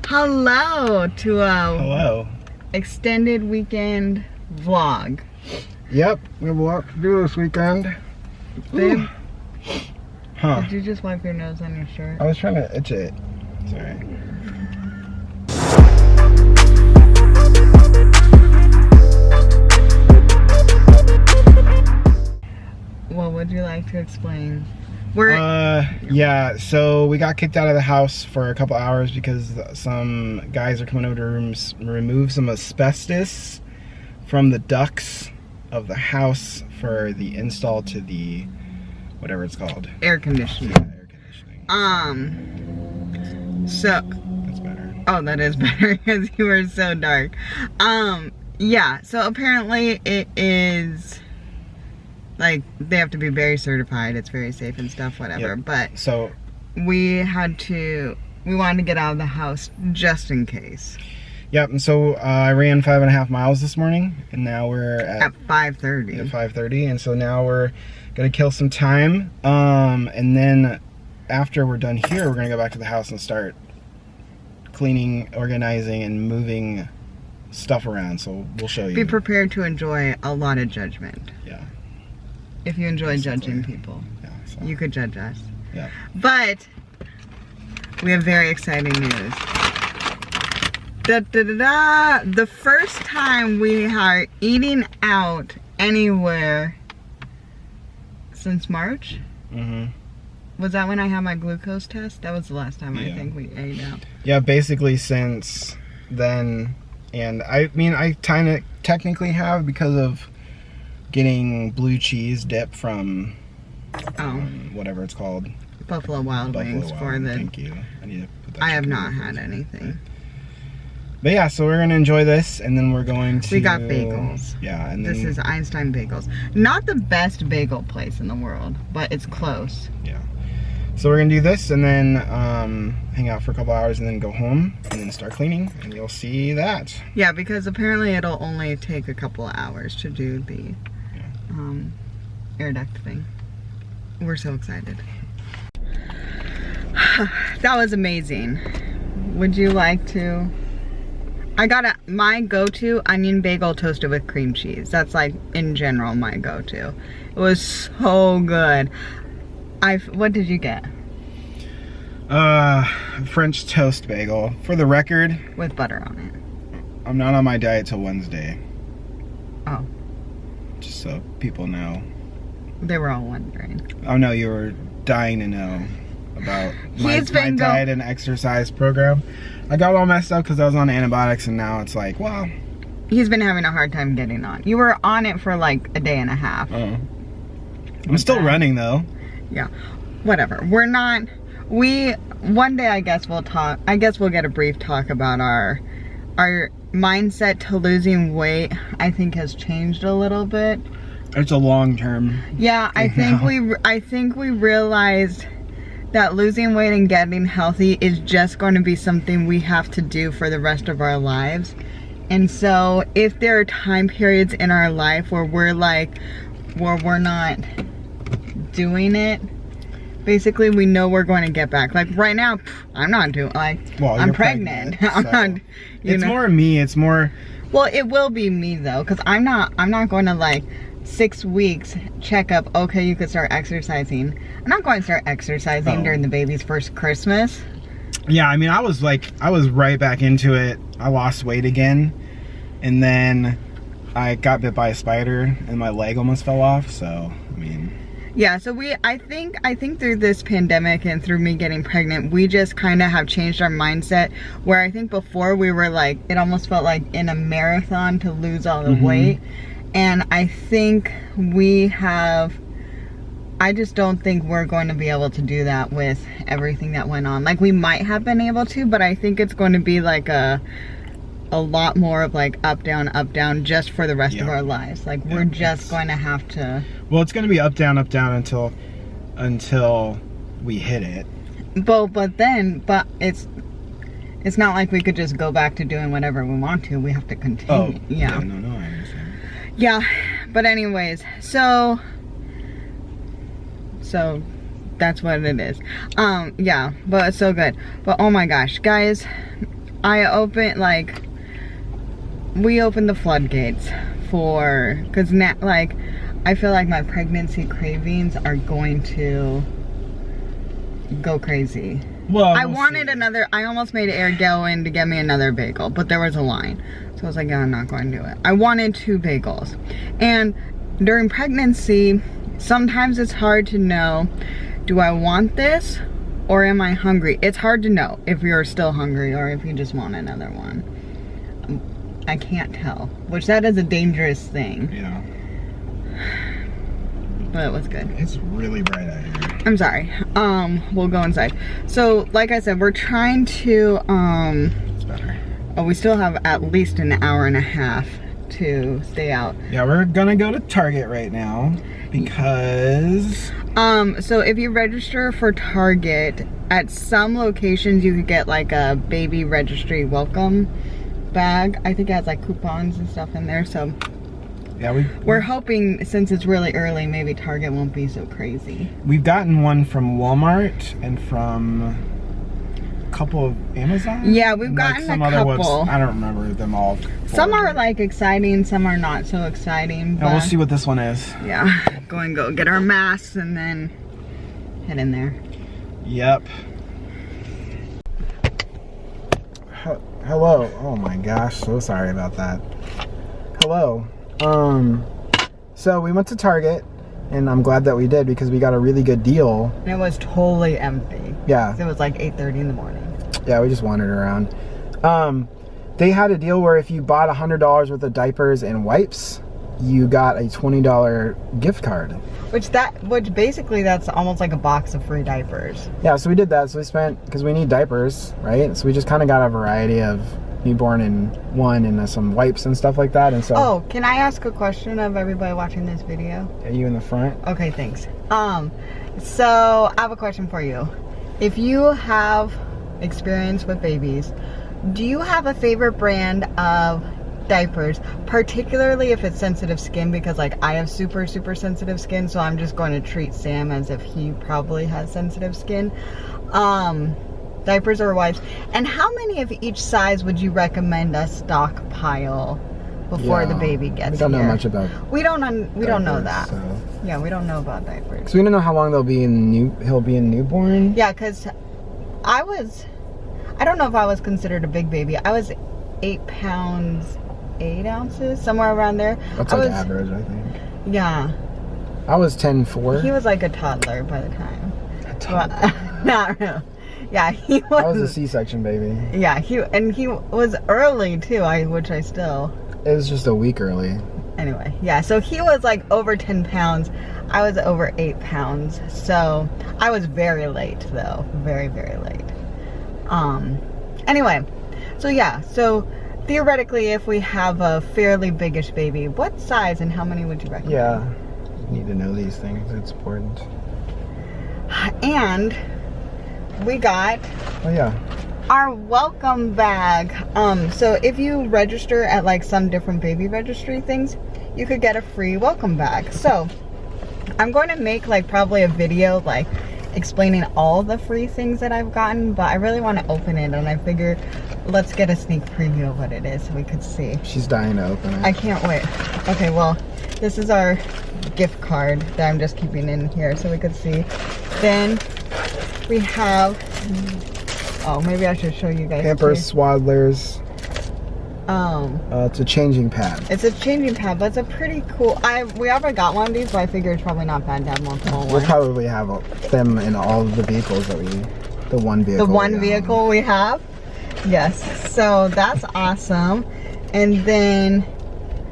Hello to Hello. Extended weekend vlog. Yep, we have a lot to do this weekend. Babe, Huh. did you just wipe your nose on your shirt? I was trying to itch it. Sorry. What would you like to explain? Yeah, so we got kicked out of the house for a couple hours because some guys are coming over to remove some asbestos from the ducts of the house for the install to the, whatever it's called. Air conditioning. Yeah, air conditioning. So. That's better. Oh, that is better because you were so dark. Yeah, so apparently it is, like, they have to be very certified, it's very safe and stuff, whatever, Yep. but So we wanted to get out of the house just in case. yep, and so I ran 5.5 miles this morning, and now we're At 5:30. at 5:30, and so now we're gonna kill some time, and then after we're done here, we're gonna go back to the house and start cleaning, organizing, and moving stuff around. So we'll show you. Be prepared to enjoy a lot of judgment. Yeah. If you enjoy Basically. judging people, Yeah. So, you could judge us. yeah. But we have very exciting news. The first time we are eating out anywhere since March. Mhm. Was that when I had my glucose test? That was the last time I Yeah. think we ate out. Yeah. Basically, since then, and I mean, I technically have because of getting blue cheese dip from whatever it's called. Buffalo Wild Wings Wild. for the. Thank you. I need to put that. I have chicken not in had first. anything. But yeah, so we're gonna enjoy this, and then we're going to. We got bagels. Yeah, and then This is Einstein Bagels. Not the best bagel place in the world, but it's close. yeah. So we're gonna do this, and then hang out for a couple hours, and then go home, and then start cleaning, and you'll see that. Yeah, because apparently it'll only take a couple of hours to do the air duct thing. We're so excited. That was amazing. Would you like to? I got my go-to onion bagel toasted with cream cheese. That's like in general my go-to. It was so good. What did you get? French toast bagel. For the record, With butter on it. I'm not on my diet till Wednesday. Oh, Just so people know. they were all wondering. Oh no, you were dying to know about my He's been diet and exercise program. I got all messed up because I was on antibiotics, and now it's like, well, He's been having a hard time getting on. You were on it for like a day and a half. I'm still running though. Yeah, whatever. We're not. One day I guess we'll talk. I guess we'll get a brief talk about our mindset to losing weight. I think has changed a little bit. It's a long term. Yeah, I think we realized that losing weight and getting healthy is just going to be something we have to do for the rest of our lives. And so if there are time periods in our life where we're not doing it, basically we know we're going to get back. Like right now, I'm not doing, like, Well, I'm you're pregnant. so I'm not, it's more me. It's more. Well, it will be me though, because I'm not going to like 6 weeks check up, okay, you could start exercising. I'm not going to start exercising during the baby's first Christmas. Yeah, I mean, I was right back into it. I lost weight again, and then I got bit by a spider, and my leg almost fell off. So, I mean, yeah. So I think through this pandemic and through me getting pregnant, we just kind of have changed our mindset. Where I think before we were like, it almost felt like in a marathon to lose all the weight, and I think I just don't think we're going to be able to do that with everything that went on. Like we might have been able to, but I think it's going to be like a lot more of like up down just for the rest of our lives. Like we're just going to have to. Well, it's going to be up down until we hit it. But it's not like we could just go back to doing whatever we want to. We have to continue. Oh, yeah. No, I understand. Yeah, but anyways, so that's what it is. Yeah, but it's so good. But oh my gosh, guys, we opened the floodgates for, because now, like, I feel like my pregnancy cravings are going to go crazy. Well, I almost made Eric go in to get me another bagel, but there was a line. So I was like, yeah, I'm not going to do it. I wanted 2 bagels. And during pregnancy, sometimes it's hard to know, do I want this or am I hungry? It's hard to know if you're still hungry or if you just want another one. I can't tell, which that is a dangerous thing. Yeah. But it was good. It's really bright out here. I'm sorry. We'll go inside. So, like I said, we're trying to, It's better. oh, we still have at least an hour and a half to stay out. Yeah, we're gonna go to Target right now because... So if you register for Target, at some locations you could get like a baby registry welcome bag. I think it has like coupons and stuff in there, so... Yeah, we're hoping, since it's really early, maybe Target won't be so crazy. We've gotten one from Walmart and from a couple of Amazon. Yeah, we've gotten some a other couple. I don't remember them all. Some are like exciting, some are not so exciting. And we'll see what this one is. Yeah, go get our masks and then head in there. Yep. Hello. Oh my gosh, so sorry about that. Hello. So we went to Target, and I'm glad that we did because we got a really good deal. And it was totally empty. Yeah. It was like 8:30 in the morning. Yeah, we just wandered around. They had a deal where if you bought $100 worth of diapers and wipes, you got a $20 gift card. Which basically that's almost like a box of free diapers. Yeah, so we did that. So we spent, because we need diapers, right? So we just kind of got a variety of newborn and one and some wipes and stuff like that. And so, oh, can I ask a question of everybody watching this video? Are you in the front? Okay, thanks. So I have a question for you. If you have experience with babies, do you have a favorite brand of diapers, particularly if it's sensitive skin? Because like I have super sensitive skin, so I'm just going to treat Sam as if he probably has sensitive skin. Diapers or wipes, and how many of each size would you recommend us stockpile before the baby gets here? We don't know much about. We don't know that. So. Yeah, we don't know about diapers. Because we don't know how long he'll be in newborn. Yeah, because I don't know if I was considered a big baby. I was 8 pounds 8 ounces, somewhere around there. That's like average, I think. Yeah. I was 10.4. He was like a toddler by the time. A toddler. Well, not really. Yeah, he was. I was a C-section baby. Yeah, he was early too. Which I still. It was just a week early. Anyway, yeah. So he was like over 10 pounds. I was over 8 pounds. So I was very late though, very late. Anyway, so yeah. So theoretically, if we have a fairly biggish baby, what size and how many would you recommend? Yeah, you need to know these things. It's important. And we got our welcome bag. So if you register at like some different baby registry things, you could get a free welcome bag. So I'm going to make like probably a video like explaining all the free things that I've gotten, but I really want to open it, and I figure let's get a sneak preview of what it is so we could see. She's dying to open it. I can't wait. Okay, well, this is our gift card that I'm just keeping in here so we could see. Then we have, oh, maybe I should show you guys. Pampers, too. Swaddlers. It's a changing pad. It's a changing pad, but it's a pretty cool. We already got one of these, but I figure it's probably not bad to have multiple ones. We'll probably have them in all of the vehicles that the one vehicle. The one vehicle we have? Yes. So that's awesome. And then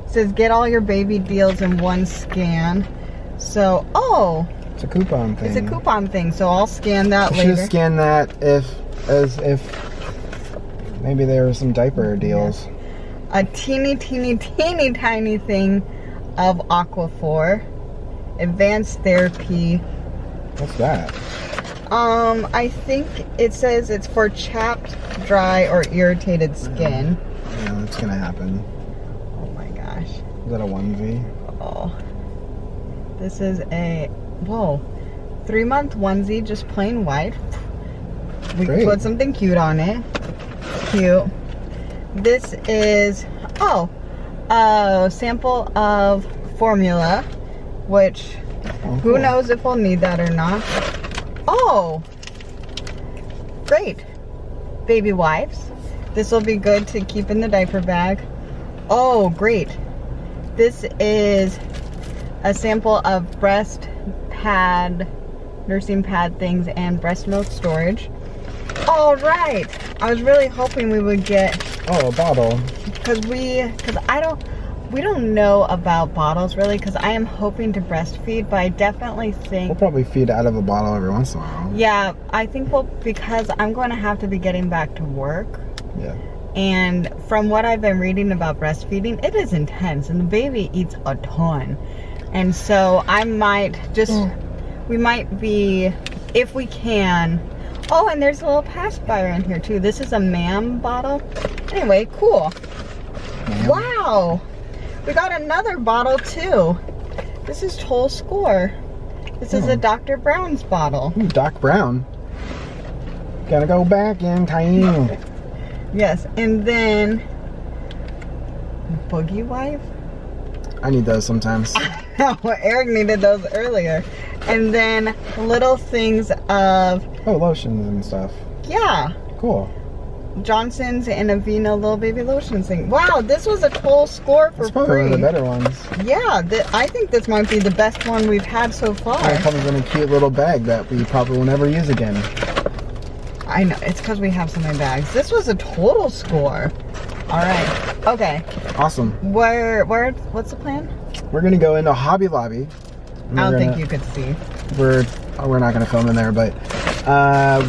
it says get all your baby deals in one scan. So, oh. It's a coupon thing. It's a coupon thing, so I'll scan that later. You should scan that as if maybe there were some diaper deals. A teeny tiny thing of Aquaphor. Advanced therapy. What's that? I think it says it's for chapped, dry, or irritated skin. Yeah, that's gonna happen. Oh my gosh. Is that a onesie? Oh. This is a, whoa, 3-month onesie, just plain white. We Great. put something cute on it. cute. This is, a sample of formula, which who knows if we'll need that or not. Oh, great. Baby wipes. This will be good to keep in the diaper bag. Oh, great. This is a sample of breast pad, nursing pad things, and breast milk storage. All right. I was really hoping we would get, Oh, a bottle. because we don't know about bottles really, because I am hoping to breastfeed, but I definitely think, We'll probably feed out of a bottle every once in a while. yeah, I think because I'm going to have to be getting back to work. Yeah. And from what I've been reading about breastfeeding, it is intense, and the baby eats a ton. And so I might we might be, if we can. Oh, and there's a little pacifier in here too. This is a ma'am bottle. Anyway, cool. Wow. We got another bottle too. This is Toll Score. This is a Dr. Brown's bottle. Ooh, Doc Brown. Gotta go back in time. Yes, and then Boogie Wife. I need those sometimes. Eric needed those earlier. And then little things of, Oh, lotions and stuff. yeah, Cool. Johnson's and Avena little baby lotions thing. Wow, this was a Toll Score for It's probably one of free. the better ones. Yeah, I think this might be the best one we've had so far. And it comes in a cute little bag that we probably will never use again. I know, it's because we have so many bags. This was a total score. All right, okay. Awesome. What's the plan? We're gonna go into Hobby Lobby. I don't think you could see. We're not gonna film in there, but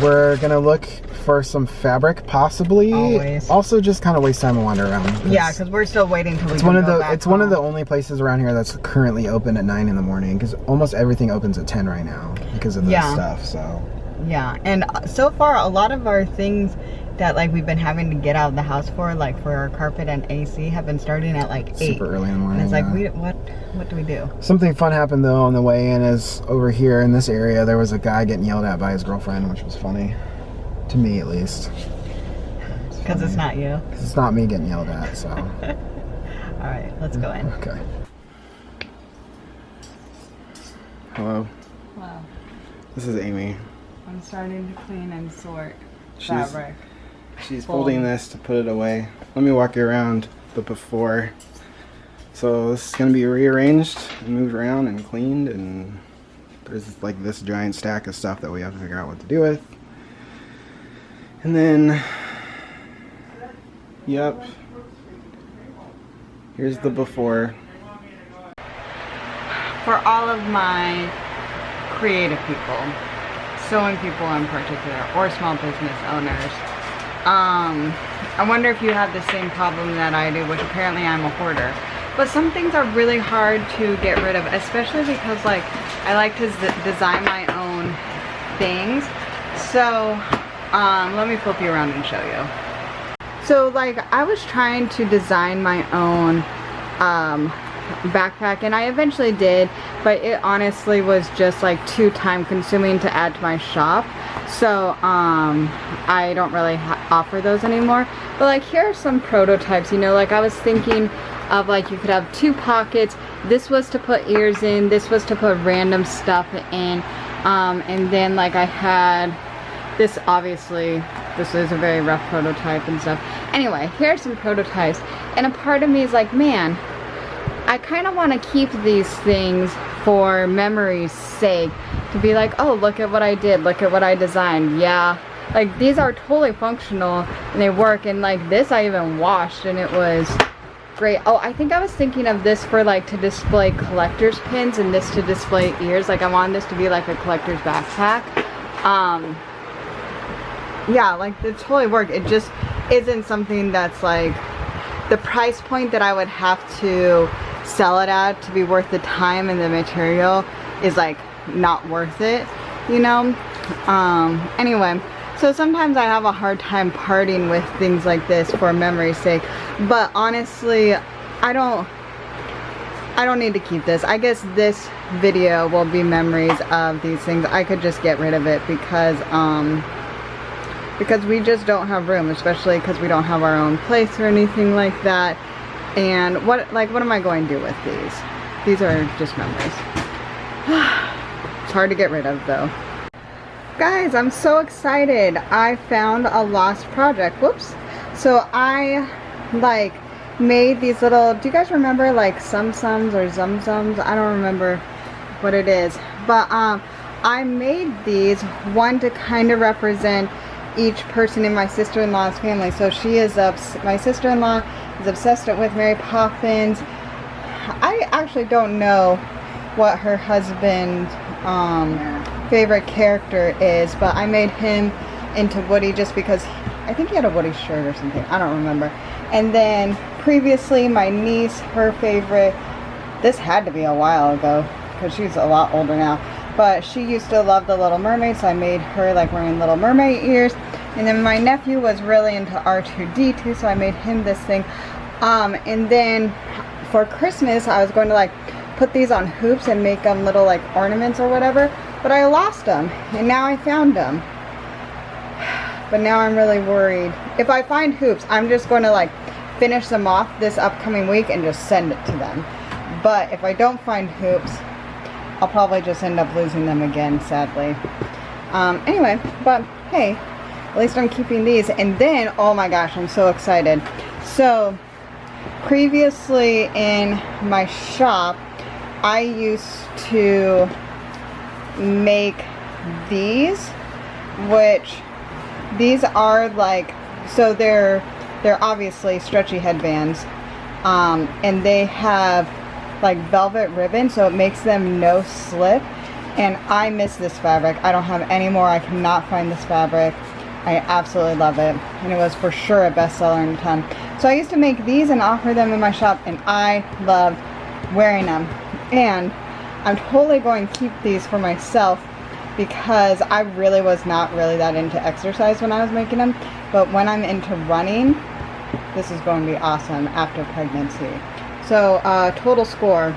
we're gonna look for some fabric, possibly. Always. Also, just kind of waste time and wander around. Yeah, because we're still waiting till we It's can one of go the back it's one of the home. only places around here that's currently open at 9 in the morning, because almost everything opens at 10 right now because of this Yeah. stuff. So Yeah, and so far a lot of our things that like we've been having to get out of the house for, like for our carpet and AC, have been starting at like 8. super early in the morning. And it's like, yeah. what do we do? Something fun happened though on the way in. Is over here in this area there was a guy getting yelled at by his girlfriend, which was funny to me at least. Because it's not you. 'Cause it's not me getting yelled at, so. All right, let's go in. Okay. Hello, Wow, this is Amy. I'm starting to clean and sort She's- fabric. She's folding this to put it away. Let me walk you around the before. So this is gonna be rearranged and moved around and cleaned, and there's like this giant stack of stuff that we have to figure out what to do with. And then, yep, here's the before. For all of my creative people, sewing people in particular, or small business owners, I wonder if you have the same problem that I do, which apparently I'm a hoarder. But some things are really hard to get rid of, especially because like I like to design my own things. So let me flip you around and show you. So like I was trying to design my own backpack, and I eventually did, but it honestly was just like too time consuming to add to my shop. So I don't really offer those anymore. But like here are some prototypes, you know, like I was thinking of like you could have 2 pockets. This was to put ears in, this was to put random stuff in, and then like I had this, obviously this is a very rough prototype and stuff. Anyway, here are some prototypes, and a part of me is like, man, I kind of want to keep these things for memory's sake, to be like, oh, look at what I did, look at what I designed. Yeah, like these are totally functional and they work, and like this I even washed and it was great. Oh, I think I was thinking of this for like to display collector's pins, and this to display ears. Like I wanted this to be like a collector's backpack. Yeah, like it totally worked. It just isn't something that's like the price point that I would have to sell it at to be worth the time and the material is like not worth it, you know. Anyway, so sometimes I have a hard time parting with things like this for memory's sake, but honestly I don't need to keep this. I guess this video will be memories of these things. I could just get rid of it because because we just don't have room, especially because we don't have our own place or anything like that. And what am I going to do with these? These are just memories. It's hard to get rid of though. Guys, I'm so excited. I found a lost project. Whoops. So I like made these little, do you guys remember like sum-sums or zum-zums? I don't remember what it is. But I made these, one to kind of represent each person in my sister-in-law's family. So she is, my sister-in-law is obsessed with Mary Poppins. I actually don't know what her husband's favorite character is, but I made him into Woody just because I think he had a Woody shirt or something. I don't remember. And then previously my niece, her favorite, this had to be a while ago because she's a lot older now, but she used to love the Little Mermaid, so I made her like wearing Little Mermaid ears. And then my nephew was really into R2-D2, so I made him this thing. And then for Christmas I was going to like put these on hoops and make them little like ornaments or whatever, but I lost them and now I found them. But now I'm really worried. If I find hoops, I'm just going to like finish them off this upcoming week and just send it to them. But if I don't find hoops, I'll probably just end up losing them again, sadly. Anyway, but hey, at least I'm keeping these. And then, oh my gosh, I'm so excited. So previously in my shop, I used to make these, which these are like, so they're obviously stretchy headbands, and they have like velvet ribbon, so it makes them no slip. And I miss this fabric. I don't have any more. I cannot find this fabric. I absolutely love it, and it was for sure a bestseller in town. So I used to make these and offer them in my shop, and I loved wearing them. And I'm totally going to keep these for myself because I really was not really that into exercise when I was making them. But when I'm into running, this is going to be awesome after pregnancy. So total score.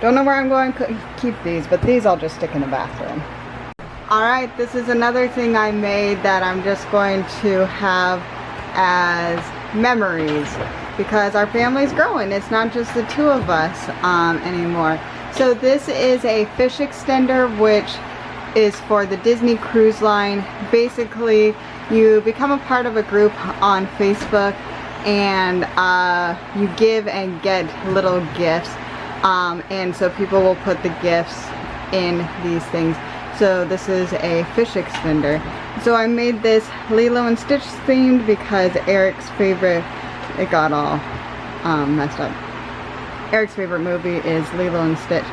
Don't know where I'm going to keep these, but these I'll just stick in the bathroom. Alright, this is another thing I made that I'm just going to have as memories because our family's growing. It's not just the two of us anymore. So this is a fish extender, which is for the Disney Cruise Line. Basically, you become a part of a group on Facebook and you give and get little gifts. And so people will put the gifts in these things. So this is a fish extender. So I made this Lilo and Stitch themed because Eric's favorite, it got all messed up. Eric's favorite movie is Lilo and Stitch.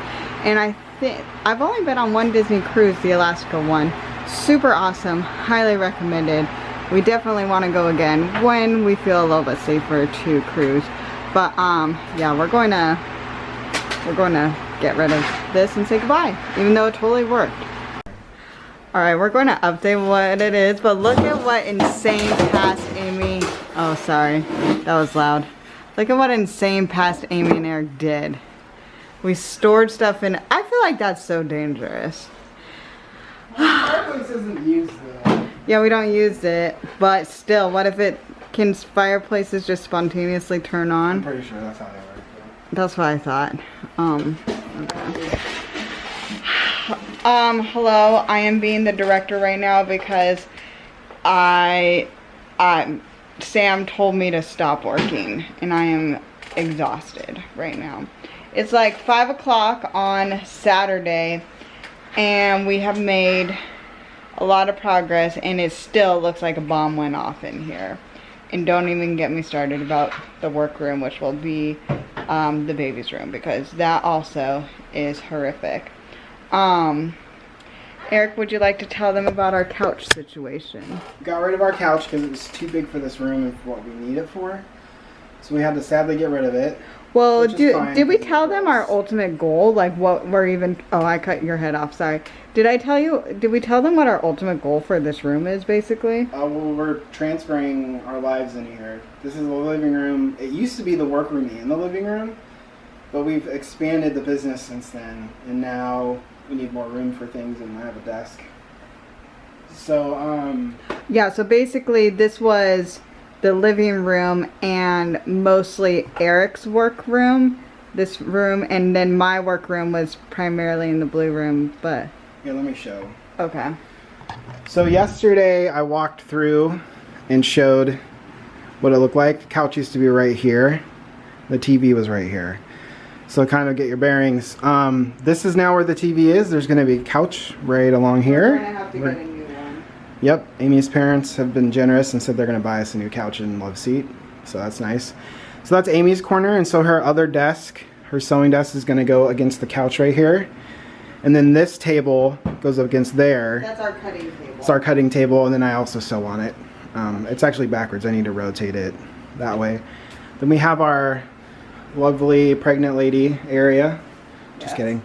And I think, I've only been on one Disney cruise, the Alaska one. Super awesome, highly recommended. We definitely want to go again when we feel a little bit safer to cruise. But yeah, we're going to get rid of this and say goodbye, even though it totally worked. Alright, we're going to update what it is, but look at what insane past Amy, oh sorry, that was loud. Look at what insane past Amy and Eric did. We stored stuff in, I feel like that's so dangerous. Fireplace isn't used though. Yeah, we don't use it, but still, what if it, can fireplaces just spontaneously turn on? I'm pretty sure that's how they work though. That's what I thought. Okay. Hello, I am being the director right now because Sam told me to stop working and I am exhausted right now. It's like 5 o'clock on Saturday and we have made a lot of progress and it still looks like a bomb went off in here. And don't even get me started about the workroom, which will be the baby's room, because that also is horrific. Eric, would you like to tell them about our couch situation? We got rid of our couch because it was too big for this room and for what we need it for. So we had to sadly get rid of it. Well, did we tell them our ultimate goal? Like what we're even, oh, I cut your head off, sorry. Did we tell them what our ultimate goal for this room is, basically? Well, we're transferring our lives in here. This is the living room. It used to be the workroom in the living room, but we've expanded the business since then, and now we need more room for things, and I have a desk. So, yeah, so basically this was the living room and mostly Eric's work room, this room, and then my work room was primarily in the blue room, but... Here, let me show. Okay. So yesterday I walked through and showed what it looked like. The couch used to be right here. The TV was right here. So kind of get your bearings. This is now where the TV is. There's going to be a couch right along here. We're gonna have to get a new one. Yep, Amy's parents have been generous and said they're going to buy us a new couch and love seat. So that's nice. So that's Amy's corner, and so her other desk, her sewing desk, is going to go against the couch right here. And then this table goes up against there. That's our cutting table. It's our cutting table, and then I also sew on it. It's actually backwards. I need to rotate it that way. Then we have our lovely pregnant lady area. Just kidding.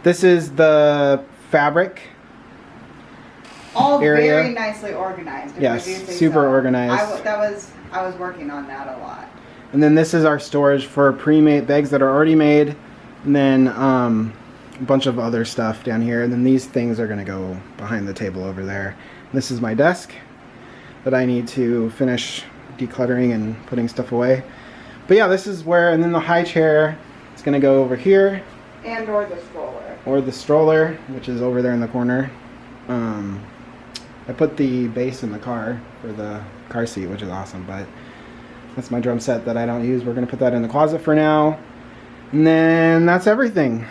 This is the fabric all area. Very nicely organized. Yes, super organized. I was working on that a lot. And then this is our storage for pre-made bags that are already made, and then a bunch of other stuff down here. And then these things are going to go behind the table over there. And this is my desk that I need to finish decluttering and putting stuff away. But yeah, this is where, and then the high chair is going to go over here. And or the stroller. Or the stroller, which is over there in the corner. I put the base in the car for the car seat, which is awesome, but that's my drum set that I don't use. We're going to put that in the closet for now. And then that's everything.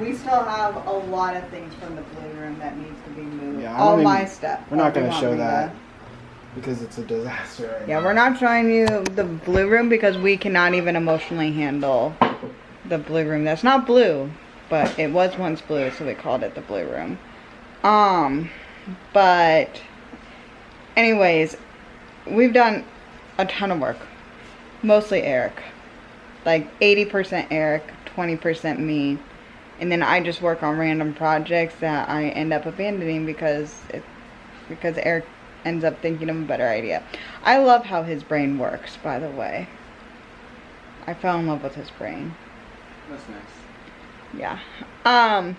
We still have a lot of things from the blue room that needs to be moved. Yeah, all my stuff. We're not going to show that because it's a disaster right now. We're not showing you the blue room because we cannot even emotionally handle the blue room. That's not blue, but it was once blue, so we called it the blue room. But anyways, we've done a ton of work. Mostly Eric. Like 80% Eric, 20% me. And then I just work on random projects that I end up abandoning because Eric ends up thinking of a better idea. I love how his brain works, by the way. I fell in love with his brain. That's nice. Yeah.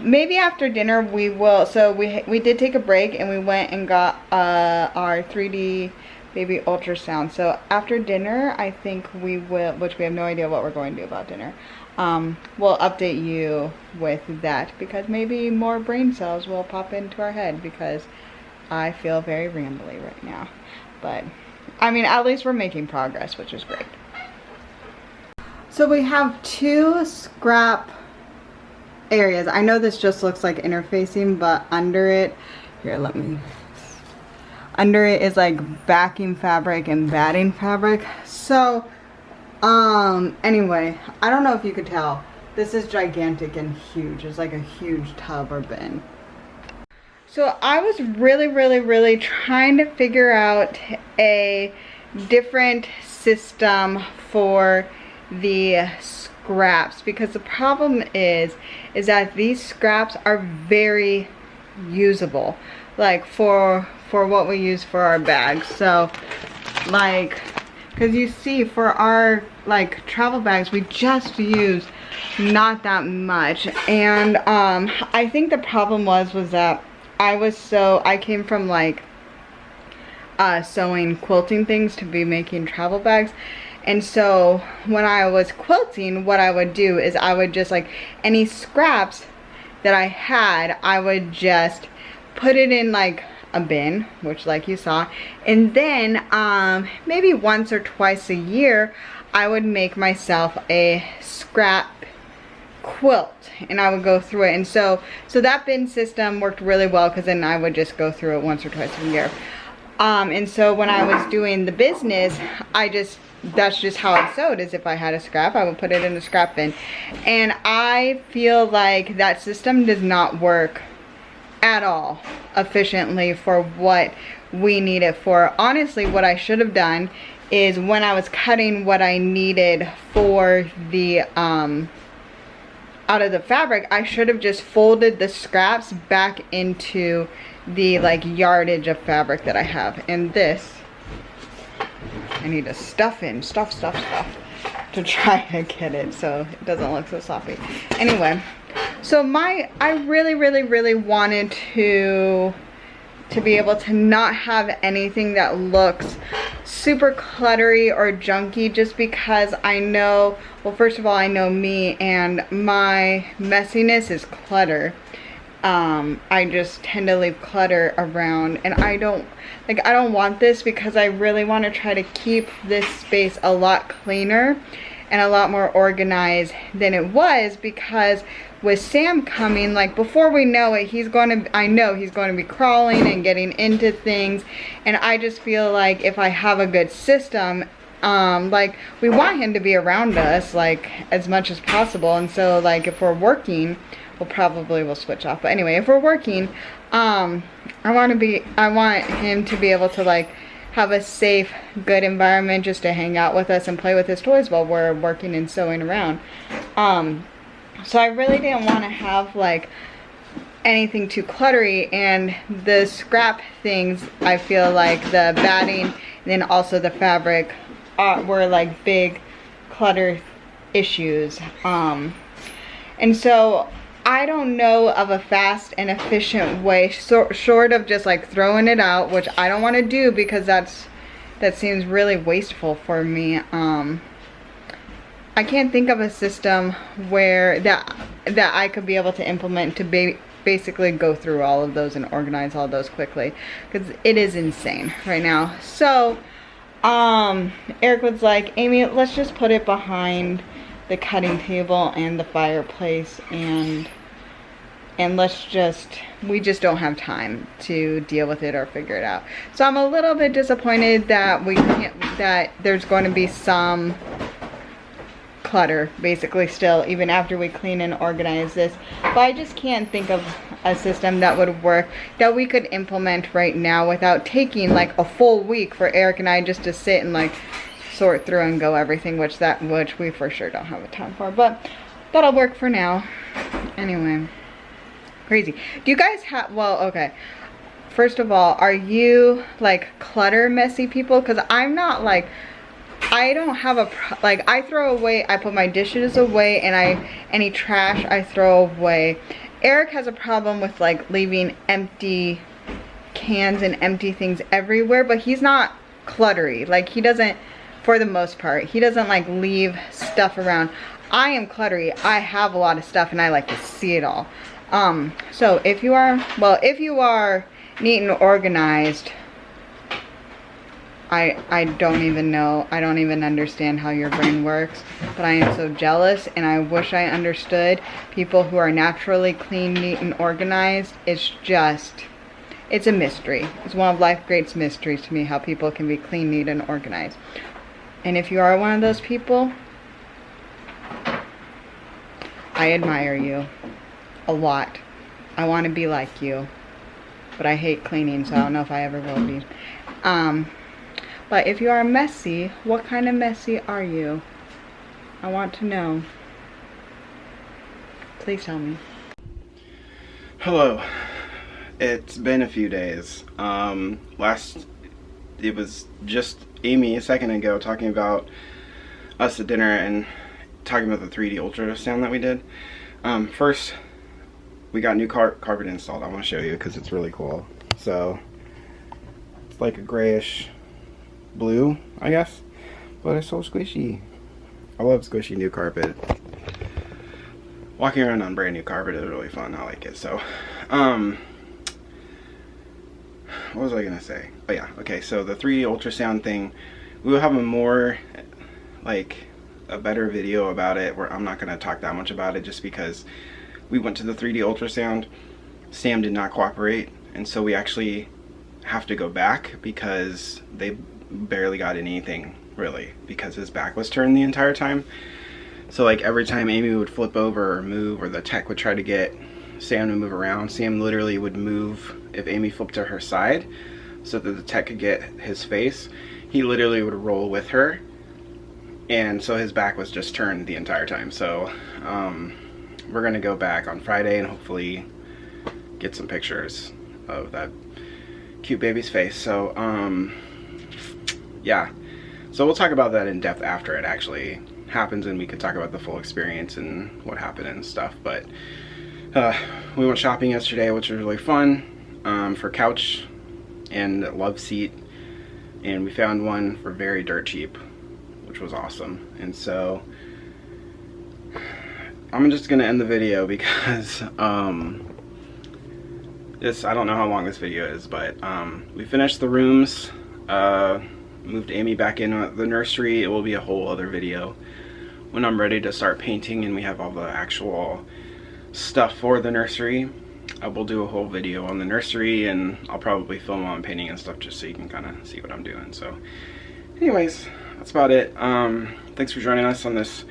Maybe after dinner we will. So we did take a break and we went and got our 3D baby ultrasound. So after dinner, I think we will, which we have no idea what we're going to do about dinner. We'll update you with that because maybe more brain cells will pop into our head because I feel very rambly right now. But I mean, at least we're making progress, which is great. So we have 2 scrap areas. I know this just looks like interfacing, but under it, under it is like backing fabric and batting fabric. So anyway, I don't know if you could tell, this is gigantic and huge. It's like a huge tub or bin. So I was really trying to figure out a different system for the scraps because the problem is that these scraps are very usable, like for what we use for our bags. So like, because you see for our like travel bags we just use not that much, and I think the problem was that I came from like sewing quilting things to be making travel bags. And so when I was quilting, what I would do is I would just like any scraps that I had, I would just put it in like a bin, which like you saw, and then maybe once or twice a year I would make myself a scrap quilt and I would go through it. And so that bin system worked really well because then I would just go through it once or twice a year. And so when I was doing the business, that's just how I sewed, is if I had a scrap, I would put it in the scrap bin. And I feel like that system does not work at all efficiently for what we need it for. Honestly, what I should have done is when I was cutting what I needed for the out of the fabric, I should have just folded the scraps back into the like yardage of fabric that I have. And this I need to stuff to try to get it so it doesn't look so sloppy. Anyway, So I really wanted to be able to not have anything that looks super cluttery or junky, just because I know, well, first of all, I know me, and my messiness is clutter. I just tend to leave clutter around, and I don't want this, because I really want to try to keep this space a lot cleaner and a lot more organized than it was, because with Sam coming, like, before we know it, I know he's going to be crawling and getting into things, and I just feel like if I have a good system, like, we want him to be around us, like, as much as possible, and so, like, if we're working, we'll switch off, but anyway, if we're working, I want him to be able to, like, have a safe, good environment just to hang out with us and play with his toys while we're working and sewing around. So I really didn't want to have, like, anything too cluttery, and the scrap things, I feel like the batting and then also the fabric were, like, big clutter issues. And so I don't know of a fast and efficient way, short of just, like, throwing it out, which I don't want to do, because that seems really wasteful for me. I can't think of a system where that I could be able to implement to basically go through all of those and organize all those quickly, because it is insane right now. So Eric was like, Amy, let's just put it behind the cutting table and the fireplace, and we just don't have time to deal with it or figure it out. So I'm a little bit disappointed that that there's going to be some clutter basically still, even after we clean and organize this. But I just can't think of a system that would work, that we could implement right now without taking, like, a full week for Eric and I just to sit and, like, sort through and go everything, which we for sure don't have the time for, but that'll work for now. Anyway, crazy. Do you guys have, well, okay, first of all, are you, like, clutter messy people? Because I'm not, like, I don't have I throw away, I put my dishes away, and any trash I throw away. Eric has a problem with, like, leaving empty cans and empty things everywhere, but he's not cluttery. Like, he doesn't, for the most part, he doesn't, like, leave stuff around. I am cluttery. I have a lot of stuff, and I like to see it all. So if you are neat and organized, I don't even know, I don't even understand how your brain works, but I am so jealous, and I wish I understood people who are naturally clean, neat, and organized. It's a mystery. It's one of life's greatest mysteries to me, how people can be clean, neat, and organized. And if you are one of those people, I admire you a lot. I want to be like you, but I hate cleaning, so I don't know if I ever will be. But if you are messy, what kind of messy are you? I want to know. Please tell me. Hello. It's been a few days. It was just Amy a second ago talking about us at dinner and talking about the 3D ultrasound that we did. First, we got new carpet installed. I want to show you because it's really cool. So, it's like a grayish blue, I guess, but it's so squishy. I love squishy new carpet. Walking around on brand new carpet is really fun. I like it. So, what was I gonna say? Oh yeah, okay, so the 3D ultrasound thing, we will have a better video about it, where I'm not gonna talk that much about it, just because we went to the 3D ultrasound. Sam did not cooperate, and so we actually have to go back because they barely got anything, really, because his back was turned the entire time. So, like, every time Amy would flip over or move, or the tech would try to get Sam to move around, Sam literally would move if Amy flipped to her side so that the tech could get his face. He literally would roll with her, and so his back was just turned the entire time. So we're gonna go back on Friday and hopefully get some pictures of that cute baby's face. So yeah, so we'll talk about that in depth after it actually happens, and we can talk about the full experience and what happened and stuff. But We went shopping yesterday, which was really fun, for couch and love seat, and we found one for very dirt cheap, which was awesome. And so I'm just gonna end the video because I don't know how long this video is, but we finished the rooms, moved Amy back in the nursery. It will be a whole other video when I'm ready to start painting and we have all the actual stuff for the nursery. I will do a whole video on the nursery, and I'll probably film on painting and stuff just so you can kind of see what I'm doing. So anyways, that's about it. Thanks for joining us on this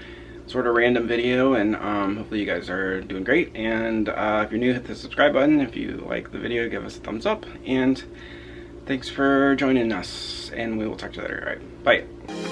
sort of random video, and hopefully you guys are doing great. And if you're new, hit the subscribe button. If you like the video, give us a thumbs up, and thanks for joining us, and we will talk to you later. All right, bye.